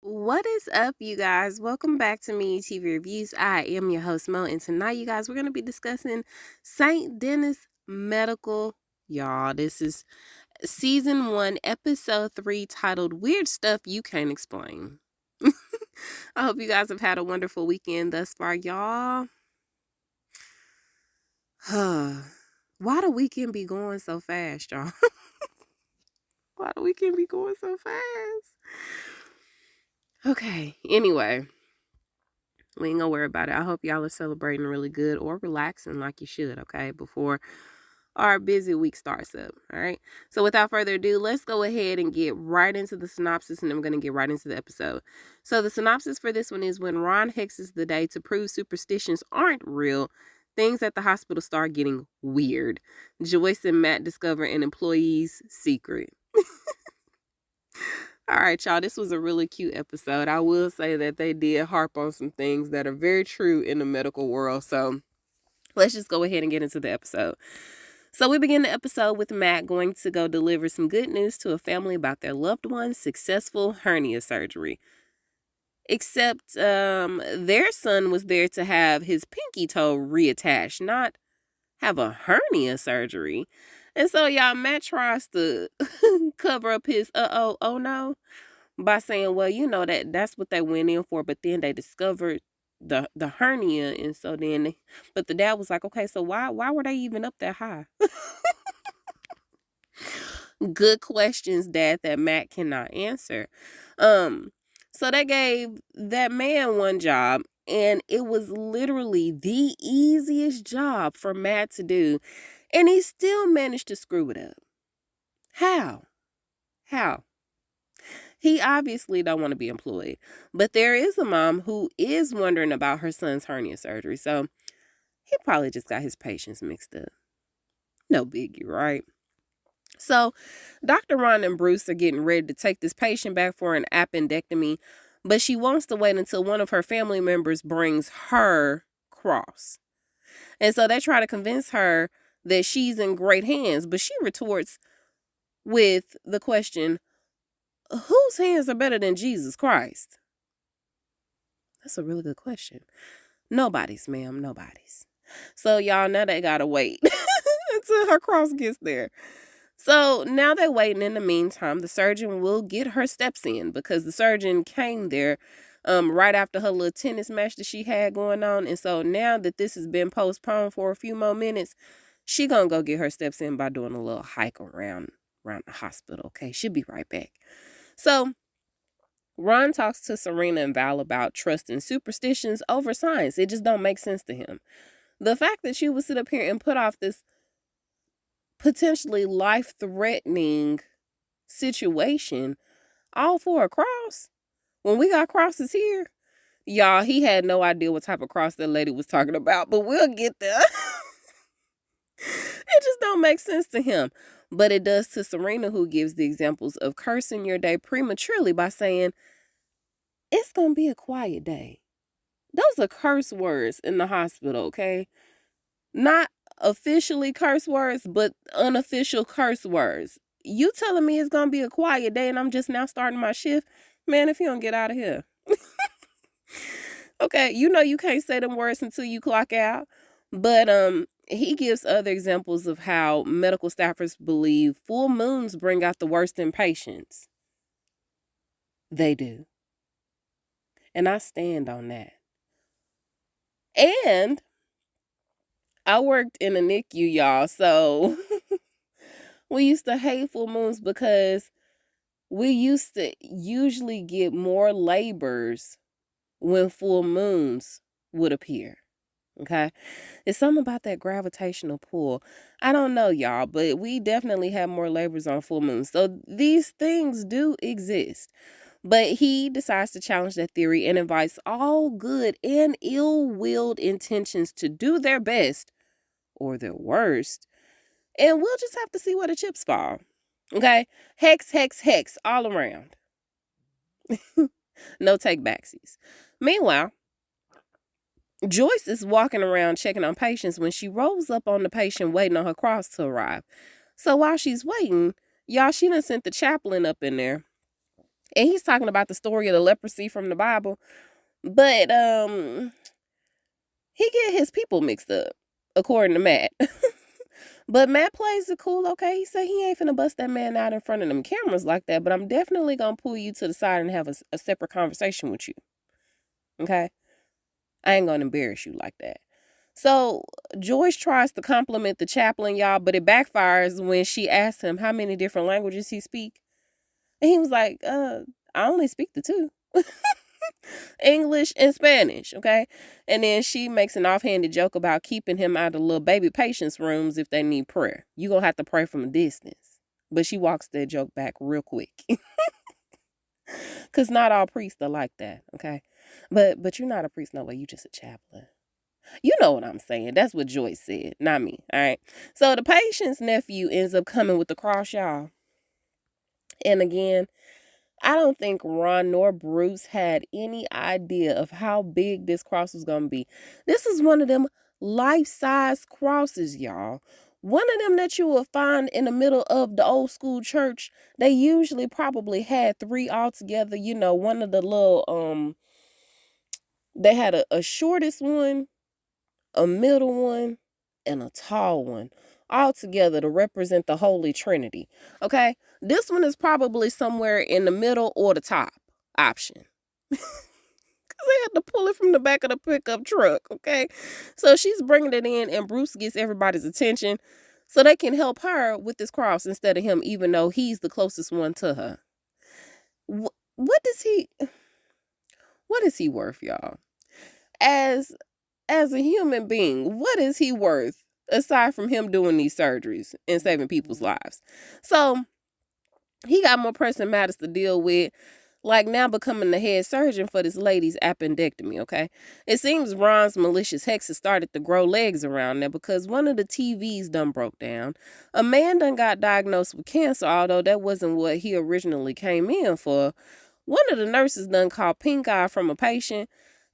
What is up, you guys? Welcome back to Me TV Reviews. I am your host, Mo, and tonight, you guys, we're going to be discussing St. Denis Medical. Y'all, this is season 1, episode 3, titled Weird Stuff You Can't Explain. I hope you guys have had a wonderful weekend thus far, y'all. Why the weekend be going so fast, y'all? Why the weekend be going so fast? Okay, anyway. We ain't gonna worry about it. I hope y'all are celebrating really good or relaxing like you should, okay, before our busy week starts up, all right? So without further ado, let's go ahead and get right into the synopsis, and I'm going to get right into the episode. So the synopsis for this one is: when Ron hexes the day to prove superstitions aren't real, things at the hospital start getting weird. Joyce and Matt discover an employee's secret. All right, y'all, this was a really cute episode. I will say that they did harp on some things that are very true in the medical world. So let's just go ahead and get into the episode. So we begin the episode with Matt going to go deliver some good news to a family about their loved one's successful hernia surgery. Except their son was there to have his pinky toe reattached, not have a hernia surgery. And so, y'all, Matt tries to cover up his oh no by saying, well, you know, that's what they went in for, but then they discovered the hernia, and so then but the dad was like, okay, so why were they even up that high? Good questions, Dad, that Matt cannot answer. So they gave that man one job, and it was literally the easiest job for Matt to do, and he still managed to screw it up. How? He obviously don't want to be employed, but there is a mom who is wondering about her son's hernia surgery, so he probably just got his patients mixed up. No biggie, right? So Dr. Ron and Bruce are getting ready to take this patient back for an appendectomy, but she wants to wait until one of her family members brings her cross. And so they try to convince her that she's in great hands, but she retorts with the question, whose hands are better than Jesus Christ? That's a really good question. Nobody's, ma'am, nobody's. So y'all, now they gotta wait until her cross gets there. So now they're waiting. In the meantime, the surgeon will get her steps in because the surgeon came there right after her little tennis match that she had going on. And so now that this has been postponed for a few more minutes, she gonna go get her steps in by doing a little hike around the hospital. Okay, she'll be right back. So Ron talks to Serena and Val about trust and superstitions over science. It just don't make sense to him. The fact that you would sit up here and put off this potentially life-threatening situation all for a cross, when we got crosses here, y'all, he had no idea what type of cross that lady was talking about, but we'll get there. It just don't make sense to him. But it does to Serena, who gives the examples of cursing your day prematurely by saying, it's going to be a quiet day. Those are curse words in the hospital, okay? Not officially curse words, but unofficial curse words. You telling me it's going to be a quiet day and I'm just now starting my shift? Man, if you don't get out of here. Okay, you know you can't say them words until you clock out. But he gives other examples of how medical staffers believe full moons bring out the worst in patients. They do. And I stand on that. And I worked in a NICU, y'all, so we used to hate full moons because we used to usually get more labors when full moons would appear. Okay. It's something about that gravitational pull. I don't know, y'all, but we definitely have more labors on full moons. So these things do exist. But he decides to challenge that theory and invites all good and ill-willed intentions to do their best or their worst. And we'll just have to see where the chips fall. Okay? Hex, hex, hex all around. No take backsies. Meanwhile, Joyce is walking around checking on patients when she rolls up on the patient waiting on her cross to arrive. So while she's waiting, y'all, she done sent the chaplain up in there. And he's talking about the story of the leprosy from the Bible. But he get his people mixed up, according to Matt. But Matt plays it cool, okay? He said he ain't finna bust that man out in front of them cameras like that, but I'm definitely gonna pull you to the side and have a separate conversation with you, okay? I ain't gonna embarrass you like that. So Joyce tries to compliment the chaplain, y'all, but it backfires when she asks him how many different languages he speak. And he was like, I only speak the two. English and Spanish, okay? And then she makes an offhanded joke about keeping him out of little baby patients' rooms if they need prayer. You gonna have to pray from a distance. But she walks that joke back real quick. Cause not all priests are like that, okay? But you're not a priest, no way, you just a chaplain. You know what I'm saying. That's what Joyce said, not me, all right? So the patient's nephew ends up coming with the cross, y'all. And again, I don't think Ron nor Bruce had any idea of how big this cross was going to be. This is one of them life-size crosses, y'all. One of them that you will find in the middle of the old school church. They usually probably had 3 altogether. You know, one of the little, they had a shortest one, a middle one, and a tall one, all together to represent the Holy Trinity. Okay? This one is probably somewhere in the middle or the top option. Because they had to pull it from the back of the pickup truck, okay? So she's bringing it in, and Bruce gets everybody's attention so they can help her with this cross instead of him, even though he's the closest one to her. What is he worth, y'all? As a human being, what is he worth aside from him doing these surgeries and saving people's lives? So he got more pressing matters to deal with, like now becoming the head surgeon for this lady's appendectomy, okay? It seems Ron's malicious hexes started to grow legs around there because one of the TVs done broke down. A man done got diagnosed with cancer, although that wasn't what he originally came in for. One of the nurses done caught pink eye from a patient,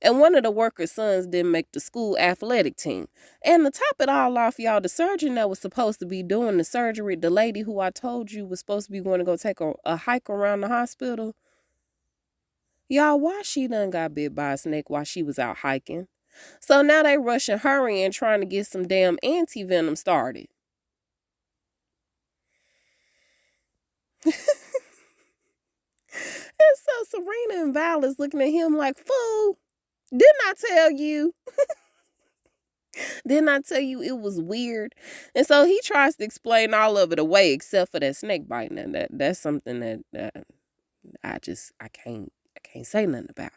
and one of the workers' sons didn't make the school athletic team. And to top it all off, y'all, the surgeon that was supposed to be doing the surgery, the lady who I told you was supposed to be going to go take a hike around the hospital, y'all, why she done got bit by a snake while she was out hiking? So now they rushing her in trying to get some damn anti-venom started. And so Serena and Val is looking at him like, fool, didn't I tell you? Didn't I tell you it was weird? And so he tries to explain all of it away except for that snake biting. And that's something that I can't say nothing about.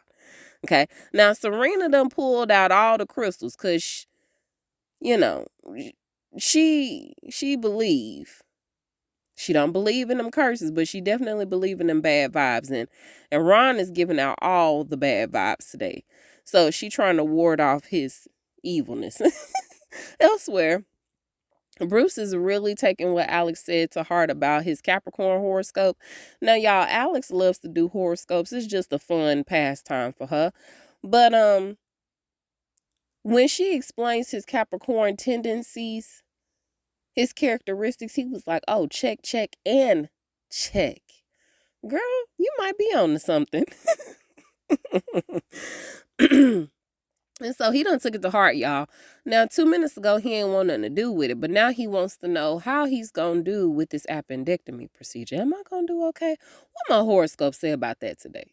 Okay. Now Serena done pulled out all the crystals because, you know, she believe. She don't believe in them curses, but she definitely believe in them bad vibes. And Ron is giving out all the bad vibes today. So she trying to ward off his evilness. Elsewhere, Bruce is really taking what Alex said to heart about his Capricorn horoscope. Now, y'all, Alex loves to do horoscopes. It's just a fun pastime for her. But when she explains his Capricorn tendencies, his characteristics, he was like, oh, check, and check. Girl, you might be on to something. And so he done took it to heart, y'all. Now, 2 minutes ago, he ain't want nothing to do with it, but now he wants to know how he's going to do with this appendectomy procedure. Am I going to do okay? What my horoscope say about that today?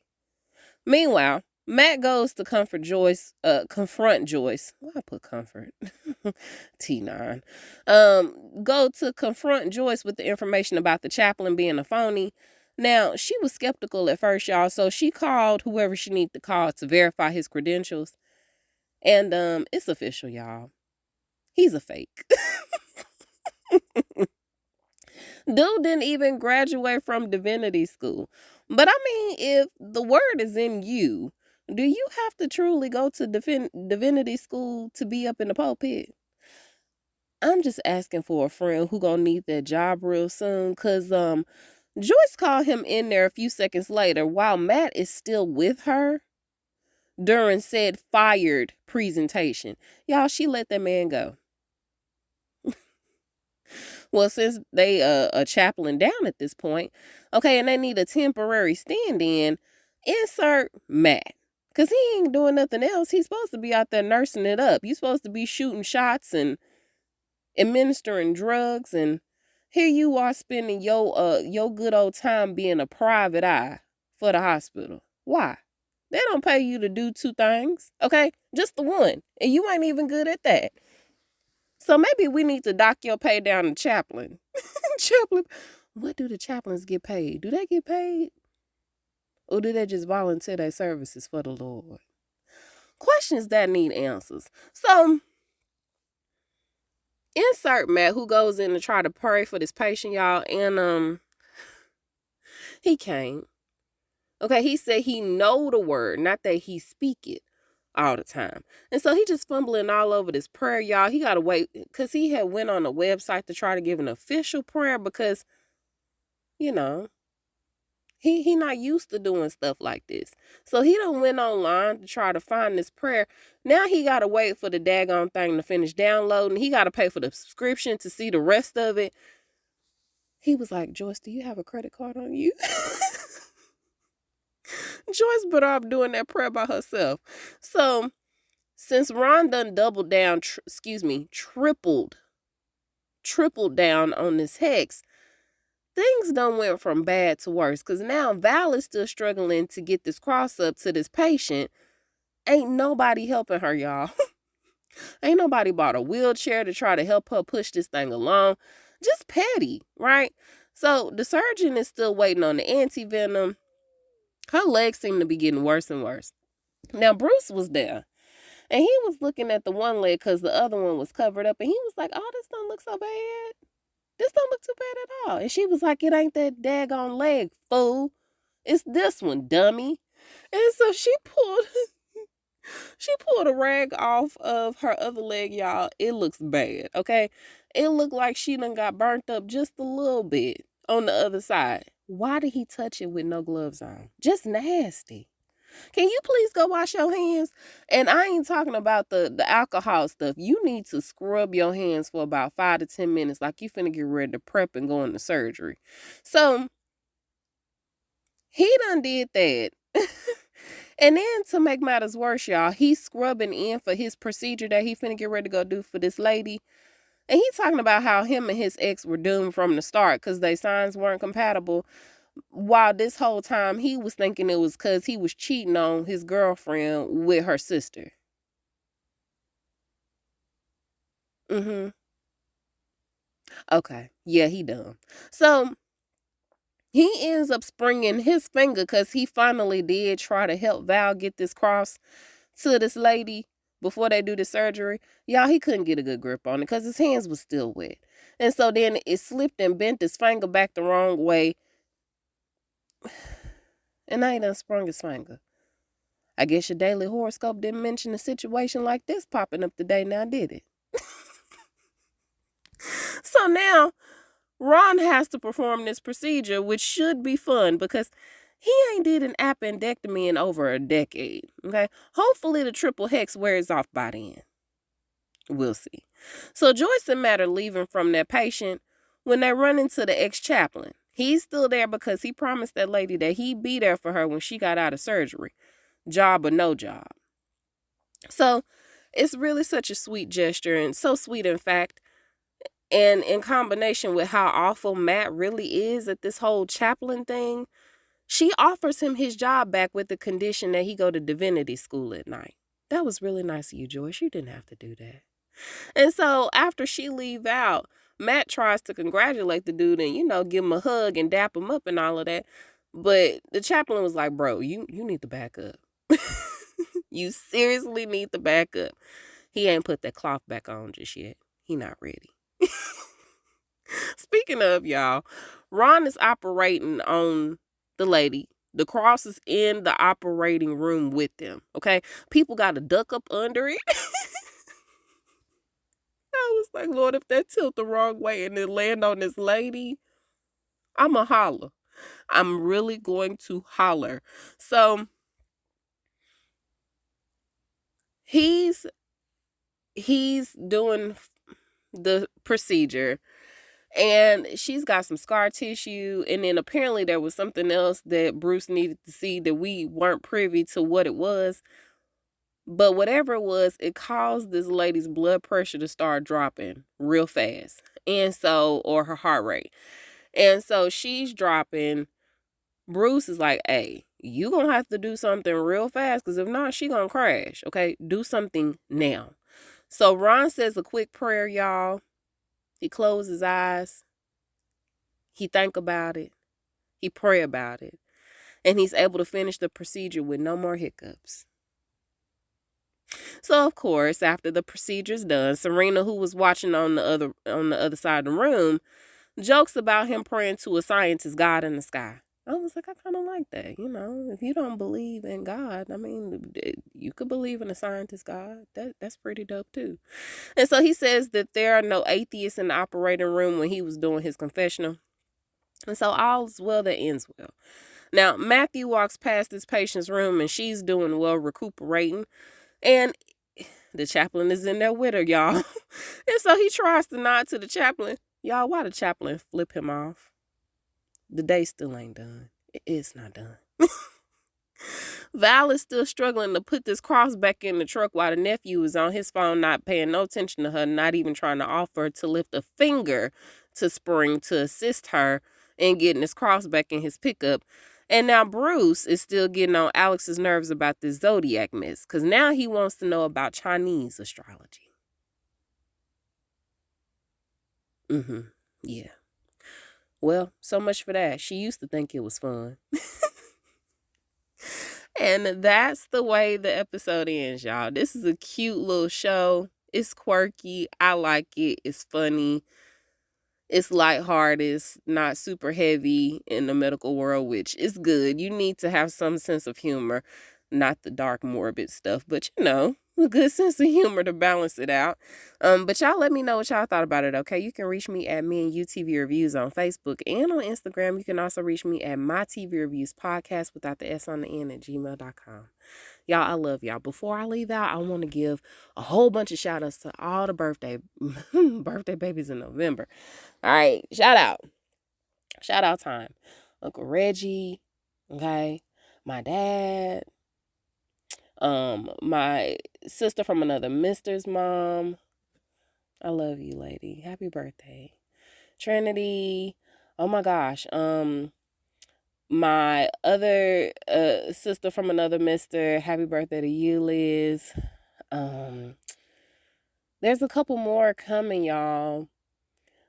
Meanwhile, Matt goes to confront Joyce. Why I put comfort? T9. Go to confront Joyce with the information about the chaplain being a phony. Now, she was skeptical at first, y'all, so she called whoever she needed to call to verify his credentials. And it's official, y'all. He's a fake. Dude didn't even graduate from divinity school. But I mean, if the word is in you, do you have to truly go to divinity school to be up in the pulpit? I'm just asking for a friend who gonna need that job real soon. Cause Joyce called him in there a few seconds later while Matt is still with her during said fired presentation. Y'all, she let that man go. Well, since they a chaplain down at this point, okay, and they need a temporary stand-in, insert Matt. Cause he ain't doing nothing else. He's supposed to be out there nursing it up. You supposed to be shooting shots and administering drugs, and here you are spending your good old time being a private eye for the hospital. Why? They don't pay you to do two things, okay? Just the one, and you ain't even good at that. So maybe we need to dock your pay down to chaplain. Chaplain, what do the chaplains get paid? Do they get paid, or do they just volunteer their services for the Lord? Questions that need answers. So insert Matt, who goes in to try to pray for this patient, y'all, and he can't. Okay, he said he know the word, not that he speak it all the time. And so he just fumbling all over this prayer, y'all. He gotta wait because he had went on a website to try to give an official prayer because, you know, he not used to doing stuff like this. So he done went online to try to find this prayer. Now he gotta wait for the daggone thing to finish downloading. He gotta pay for the subscription to see the rest of it. He was like, Joyce, do you have a credit card on you? Joyce better off doing that prayer by herself. So since Ron done doubled down, tripled down on this hex, things done went from bad to worse. Because now Val is still struggling to get this cross up to this patient. Ain't nobody helping her, y'all. Ain't nobody bought a wheelchair to try to help her push this thing along. Just petty, right? So the surgeon is still waiting on the anti-venom. Her legs seem to be getting worse and worse. Now, Bruce was there, and he was looking at the one leg because the other one was covered up, and he was like, oh, this don't look so bad. This don't look too bad at all. And she was like, it ain't that daggone leg, fool. It's this one, dummy. And so she pulled a rag off of her other leg, y'all. It looks bad, okay? It looked like she done got burnt up just a little bit on the other side. Why did he touch it with no gloves on? Just nasty. Can you please go wash your hands? And I ain't talking about the alcohol stuff. You need to scrub your hands for about 5 to 10 minutes like you finna get ready to prep and go into surgery. So he done did that. And then to make matters worse, y'all, he's scrubbing in for his procedure that he finna get ready to go do for this lady. And he's talking about how him and his ex were doomed from the start because their signs weren't compatible. While this whole time he was thinking it was because he was cheating on his girlfriend with her sister. Okay. Yeah, he dumb. So he ends up springing his finger because he finally did try to help Val get this cross to this lady before they do the surgery. Y'all, he couldn't get a good grip on it because his hands was still wet. And so then it slipped and bent his finger back the wrong way. And now he done sprung his finger. I guess your daily horoscope didn't mention a situation like this popping up today now, did it? So now Ron has to perform this procedure, which should be fun because he ain't did an appendectomy in over a decade, okay? Hopefully the triple hex wears off by then. We'll see. So Joyce and Matt are leaving from that patient when they run into the ex-chaplain. He's still there because he promised that lady that he'd be there for her when she got out of surgery. Job or no job. So it's really such a sweet gesture, and so sweet in fact. And in combination with how awful Matt really is at this whole chaplain thing, she offers him his job back with the condition that he go to divinity school at night. That was really nice of you, Joyce. You didn't have to do that. And so after she leave out, Matt tries to congratulate the dude and, give him a hug and dap him up and all of that. But the chaplain was like, bro, you need to back up. You seriously need to back up. He ain't put that cloth back on just yet. He not ready. Speaking of, y'all, Ron is operating on the lady. The cross is in the operating room with them, okay? People got to duck up under it. I was like, Lord, if that tilt the wrong way and it land on this lady, I'ma holler. I'm really going to holler. So he's doing the procedure. And she's got some scar tissue. And then apparently there was something else that Bruce needed to see that we weren't privy to what it was. But whatever it was, it caused this lady's blood pressure to start dropping real fast. And so, or her heart rate. And so she's dropping. Bruce is like, hey, you gonna have to do something real fast, because if not, she gonna crash. Okay, do something now. So Ron says a quick prayer, y'all. He closed his eyes. He think about it. He pray about it. And he's able to finish the procedure with no more hiccups. So of course, after the procedure's done, Serena, who was watching on the other side of the room, jokes about him praying to a scientist God in the sky. I was like, I kind of like that. You know, if you don't believe in God, I mean, you could believe in a scientist God. That's pretty dope too. And so he says that there are no atheists in the operating room when he was doing his confessional. And so all's well that ends well. Now, Matthew walks past this patient's room and she's doing well, recuperating. And the chaplain is in there with her, y'all. And so he tries to nod to the chaplain. Y'all, why the chaplain flip him off? The day still ain't done. It's not done. Val is still struggling to put this cross back in the truck while the nephew is on his phone, not paying no attention to her, not even trying to offer to lift a finger to Spring to assist her in getting this cross back in his pickup. And now Bruce is still getting on Alex's nerves about this zodiac mess, because now he wants to know about Chinese astrology. Yeah. Well, so much for that. She used to think it was fun. And that's the way the episode ends, y'all. This is a cute little show. It's quirky. I like it. It's funny. It's lighthearted. It's not super heavy in the medical world, which is good. You need to have some sense of humor, not the dark, morbid stuff, but you know, a good sense of humor to balance it out. But y'all let me know what y'all thought about it, okay? You can reach me at Me and You TV Reviews on Facebook and on Instagram. You can also reach me at My TV Reviews Podcast without the S on the end at gmail.com. Y'all, I love y'all. Before I leave out, I want to give a whole bunch of shout outs to all the birthday babies in November. All right, shout out time. Uncle Reggie, okay, my dad, my sister from another mister's mom. I love you, lady. Happy birthday. Trinity. Oh my gosh. My other sister from another mister. Happy birthday to you, Liz. There's a couple more coming, y'all.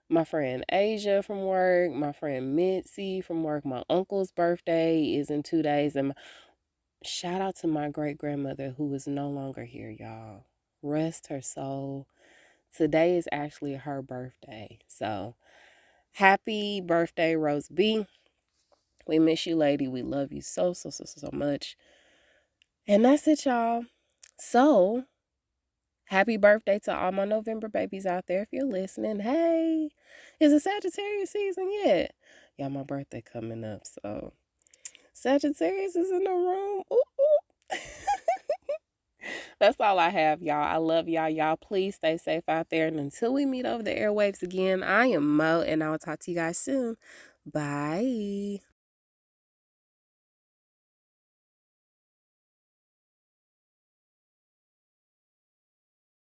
My friend Asia from work, my friend Mitzi from work. My uncle's birthday is in 2 days. And shout out to my great-grandmother who is no longer here, y'all. Rest her soul. Today is actually her birthday. So, happy birthday, Rose B. We miss you, lady. We love you so much. And that's it, y'all. So, happy birthday to all my November babies out there. If you're listening, hey, is it Sagittarius season yet? Y'all, my birthday coming up, so Sagittarius is in the room. Ooh, ooh. That's all I have, y'all. I love y'all. Y'all, please stay safe out there. And until we meet over the airwaves again, I am Mo, and I will talk to you guys soon. Bye.